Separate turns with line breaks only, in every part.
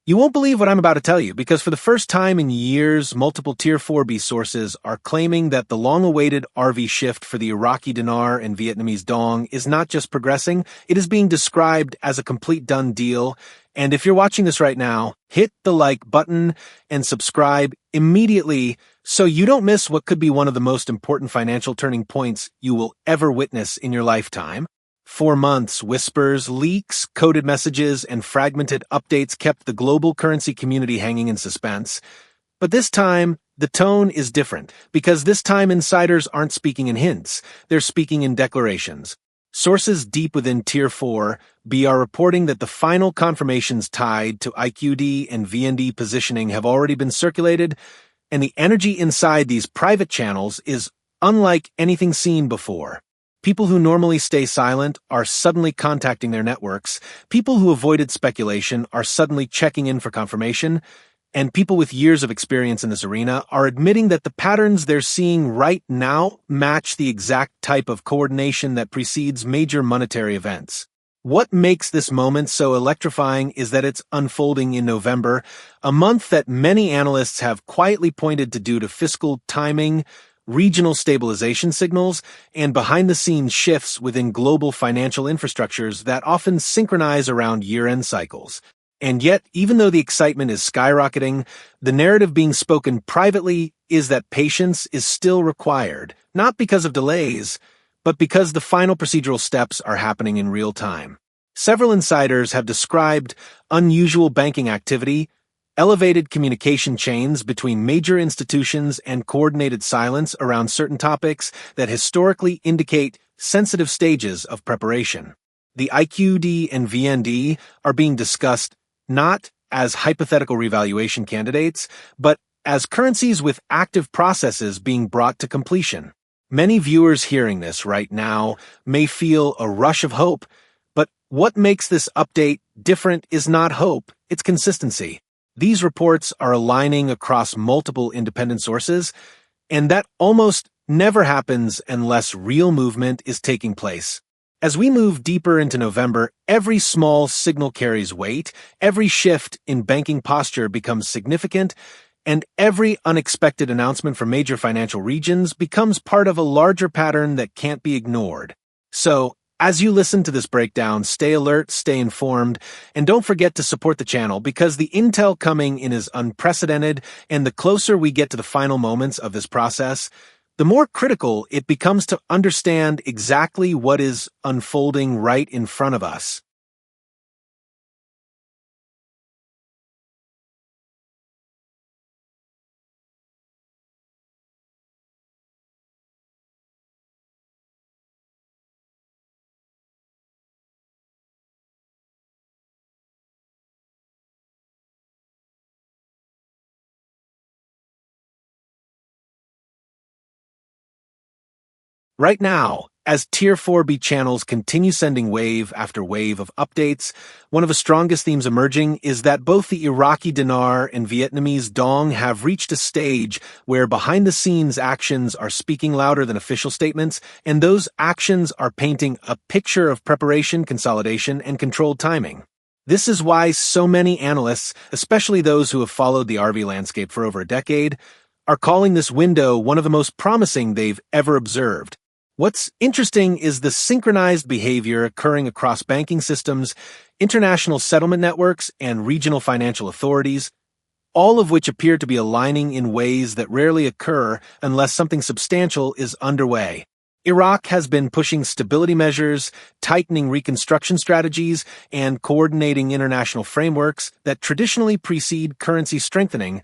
You won't believe what I'm about to tell you, because for the first time in years, multiple Tier 4B sources are claiming that the long-awaited RV shift for the Iraqi Dinar and Vietnamese Dong is not just progressing, it is being described as a complete done deal. And if you're watching this right now, hit the like button and subscribe immediately so you don't miss what could be one of the most important financial turning points you will ever witness in your lifetime. For months, whispers, leaks, coded messages, and fragmented updates kept the global currency community hanging in suspense. But this time, the tone is different, because this time insiders aren't speaking in hints, they're speaking in declarations. Sources deep within Tier 4B are reporting that the final confirmations tied to IQD and VND positioning have already been circulated, and the energy inside these private channels is unlike anything seen before. People who normally stay silent are suddenly contacting their networks, people who avoided speculation are suddenly checking in for confirmation, and people with years of experience in this arena are admitting that the patterns they're seeing right now match the exact type of coordination that precedes major monetary events. What makes this moment so electrifying is that it's unfolding in November, a month that many analysts have quietly pointed to due to fiscal timing, regional stabilization signals, and behind-the-scenes shifts within global financial infrastructures that often synchronize around year-end cycles. And yet, even though the excitement is skyrocketing, the narrative being spoken privately is that patience is still required, not because of delays, but because the final procedural steps are happening in real time. Several insiders have described unusual banking activity, elevated communication chains between major institutions, and coordinated silence around certain topics that historically indicate sensitive stages of preparation. The IQD and VND are being discussed not as hypothetical revaluation candidates, but as currencies with active processes being brought to completion. Many viewers hearing this right now may feel a rush of hope, but what makes this update different is not hope, it's consistency. These reports are aligning across multiple independent sources, and that almost never happens unless real movement is taking place. As we move deeper into November, every small signal carries weight, every shift in banking posture becomes significant, and every unexpected announcement from major financial regions becomes part of a larger pattern that can't be ignored. So, as you listen to this breakdown, stay alert, stay informed, and don't forget to support the channel, because the intel coming in is unprecedented, and the closer we get to the final moments of this process, the more critical it becomes to understand exactly what is unfolding right in front of us. Right now, as Tier 4B channels continue sending wave after wave of updates, one of the strongest themes emerging is that both the Iraqi Dinar and Vietnamese Dong have reached a stage where behind-the-scenes actions are speaking louder than official statements, and those actions are painting a picture of preparation, consolidation, and controlled timing. This is why so many analysts, especially those who have followed the RV landscape for over a decade, are calling this window one of the most promising they've ever observed. What's interesting is the synchronized behavior occurring across banking systems, international settlement networks, and regional financial authorities, all of which appear to be aligning in ways that rarely occur unless something substantial is underway. Iraq has been pushing stability measures, tightening reconstruction strategies, and coordinating international frameworks that traditionally precede currency strengthening,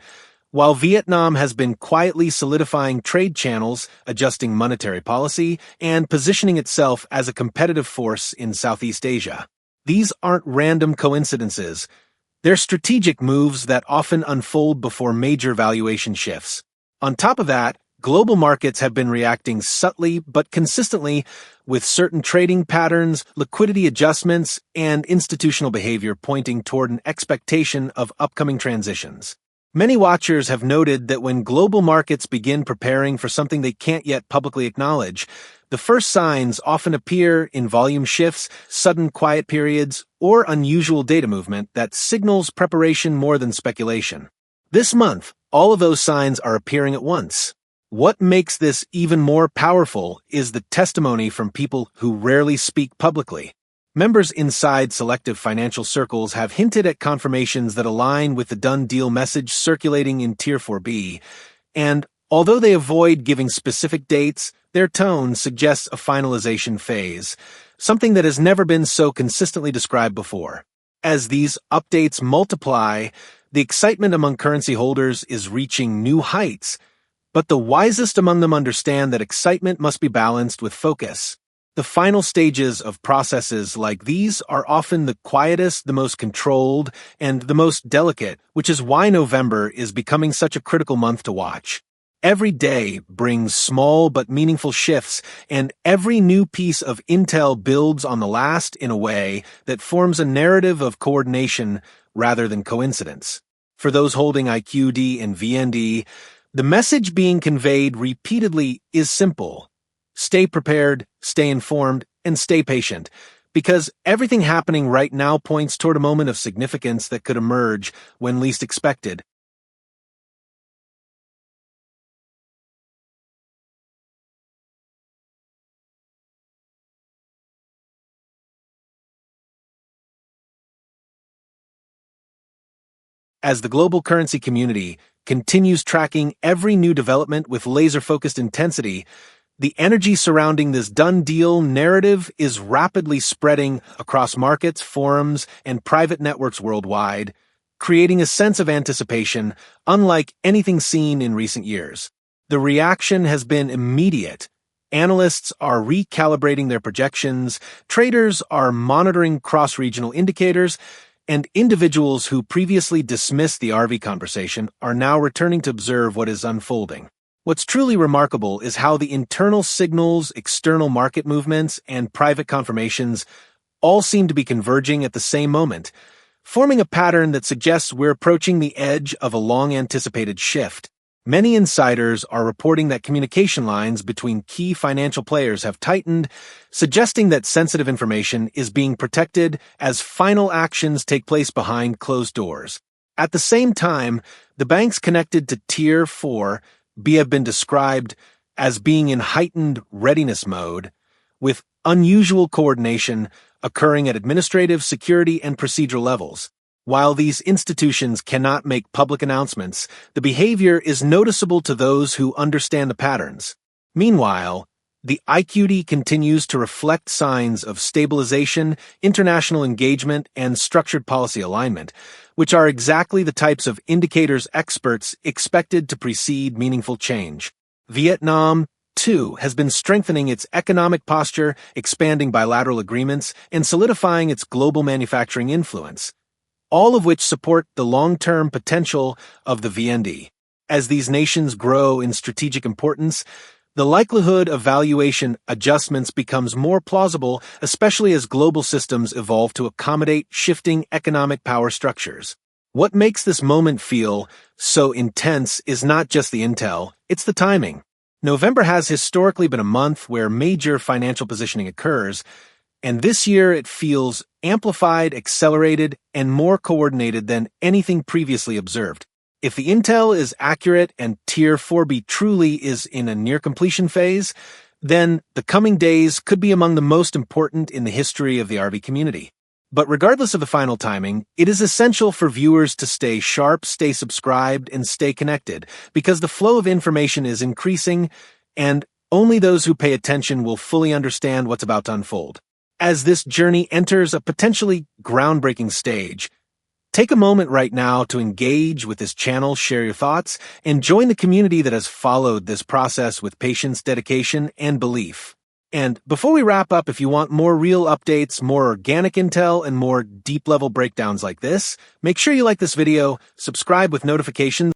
while Vietnam has been quietly solidifying trade channels, adjusting monetary policy, and positioning itself as a competitive force in Southeast Asia. These aren't random coincidences. They're strategic moves that often unfold before major valuation shifts. On top of that, global markets have been reacting subtly but consistently, with certain trading patterns, liquidity adjustments, and institutional behavior pointing toward an expectation of upcoming transitions. Many watchers have noted that when global markets begin preparing for something they can't yet publicly acknowledge, the first signs often appear in volume shifts, sudden quiet periods, or unusual data movement that signals preparation more than speculation. This month, all of those signs are appearing at once. What makes this even more powerful is the testimony from people who rarely speak publicly. Members inside selective financial circles have hinted at confirmations that align with the done deal message circulating in Tier 4B, and although they avoid giving specific dates, their tone suggests a finalization phase, something that has never been so consistently described before. As these updates multiply, the excitement among currency holders is reaching new heights, but the wisest among them understand that excitement must be balanced with focus. The final stages of processes like these are often the quietest, the most controlled, and the most delicate, which is why November is becoming such a critical month to watch. Every day brings small but meaningful shifts, and every new piece of intel builds on the last in a way that forms a narrative of coordination rather than coincidence. For those holding IQD and VND, the message being conveyed repeatedly is simple. Stay prepared, stay informed, and stay patient, because everything happening right now points toward a moment of significance that could emerge when least expected. As the global currency community continues tracking every new development with laser-focused intensity, the energy surrounding this done deal narrative is rapidly spreading across markets, forums, and private networks worldwide, creating a sense of anticipation unlike anything seen in recent years. The reaction has been immediate. Analysts are recalibrating their projections, traders are monitoring cross-regional indicators, and individuals who previously dismissed the RV conversation are now returning to observe what is unfolding. What's truly remarkable is how the internal signals, external market movements, and private confirmations all seem to be converging at the same moment, forming a pattern that suggests we're approaching the edge of a long-anticipated shift. Many insiders are reporting that communication lines between key financial players have tightened, suggesting that sensitive information is being protected as final actions take place behind closed doors. At the same time, the banks connected to Tier 4 have been described as being in heightened readiness mode, with unusual coordination occurring at administrative, security, and procedural levels. While these institutions cannot make public announcements, the behavior is noticeable to those who understand the patterns. Meanwhile, the IQD continues to reflect signs of stabilization, international engagement, and structured policy alignment, which are exactly the types of indicators experts expected to precede meaningful change. Vietnam, too, has been strengthening its economic posture, expanding bilateral agreements, and solidifying its global manufacturing influence, all of which support the long-term potential of the VND. As these nations grow in strategic importance, the likelihood of valuation adjustments becomes more plausible, especially as global systems evolve to accommodate shifting economic power structures. What makes this moment feel so intense is not just the intel, it's the timing. November has historically been a month where major financial positioning occurs, and this year it feels amplified, accelerated, and more coordinated than anything previously observed. If the intel is accurate and Tier 4B truly is in a near-completion phase, then the coming days could be among the most important in the history of the RV community. But regardless of the final timing, it is essential for viewers to stay sharp, stay subscribed, and stay connected, because the flow of information is increasing, and only those who pay attention will fully understand what's about to unfold. As this journey enters a potentially groundbreaking stage, take a moment right now to engage with this channel, share your thoughts, and join the community that has followed this process with patience, dedication, and belief. And before we wrap up, if you want more real updates, more organic intel, and more deep-level breakdowns like this, make sure you like this video, subscribe with notifications,